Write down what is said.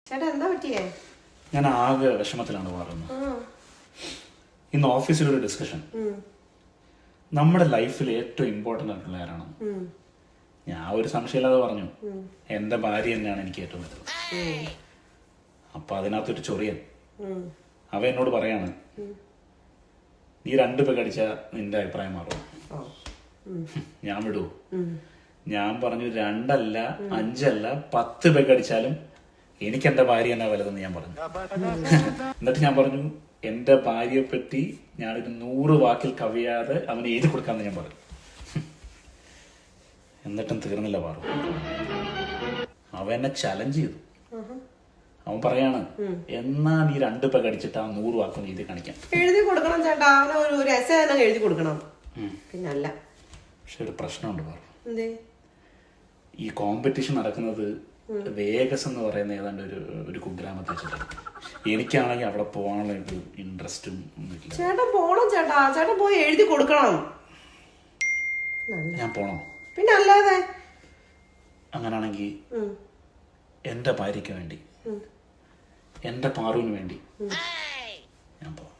ചേട്ടാ എന്താ പറ്റിയേ? ഞാൻ ആകെ വിഷമത്തിലാണ് പറയുന്നത്. ഇന്ന് ഓഫീസിലൊരു ഡിസ്കഷൻ. നമ്മുടെ ലൈഫിൽ ഏറ്റവും ഇമ്പോർട്ടൻ്റ് ആയിട്ടുള്ള ആരാണ്? ഞാൻ ഒരു സംശയമില്ലാതെ പറഞ്ഞു, എൻ്റെ ഭാര്യ തന്നെയാണ് എനിക്ക് ഏറ്റവും വലുത്. അപ്പൊ അതിനകത്തൊരു ചൊറിയൻ അവ എന്നോട് പറയാണ്, നീ 2 പേക്ക് അടിച്ചാൽ നിന്റെ അഭിപ്രായം മാറും. ഞാൻ വിടൂ? ഞാൻ പറഞ്ഞു 2 അല്ല 5 അല്ല 10 പേക്ക് അടിച്ചാലും എനിക്ക് എന്റെ ഭാര്യ എന്നാ വലുതെന്ന് ഞാൻ പറഞ്ഞു. എന്നിട്ട് ഞാൻ പറഞ്ഞു, എന്റെ ഭാര്യയെ പറ്റി ഞാനൊരു 100 വാക്കിൽ കവിയാതെ അവന് എഴുതി കൊടുക്കാന്ന് ഞാൻ പറഞ്ഞു. എന്നിട്ടും തീർന്നില്ല പാറു. അവൻ എന്നെ ചലഞ്ച് ചെയ്തു. അവൻ പറയാണ്, എന്നാ നീ 2 പേക്ക് അടിച്ചിട്ട് ആ 100 വാക്കൊന്ന് എഴുതി കാണിക്കാം. എഴുതി കൊടുക്കണം ചേട്ടാ, അവന് ഒരു എസ്സേ തന്നെ എഴുതി കൊടുക്കണം. പിന്നല്ല. പക്ഷെ ഒരു പ്രശ്നമുണ്ട് പാറു. എന്തേ? ഈ കോമ്പറ്റീഷൻ നടക്കുന്നത് വേഗസ് എന്ന് പറയുന്ന ഏതാണ്ട് ഒരു കുഗ്രാമത്തിൽ വെച്ചിട്ടാണ്. എനിക്കാണെങ്കിൽ അവിടെ പോകാനുള്ള ഒരു ഇൻട്രസ്റ്റും ഒന്നുമില്ല. ചേട്ടൻ പോണം ചേട്ടാ, ചേട്ടൻ പോയി എഴുതി കൊടുക്കണം. ഞാൻ പോണോ? പിന്നെ അല്ലാതെ. അങ്ങനാണെങ്കിൽ എന്റെ ഭാര്യയ്ക്ക് വേണ്ടി, എന്റെ പാറുവിന് വേണ്ടി ഞാൻ പോവാം.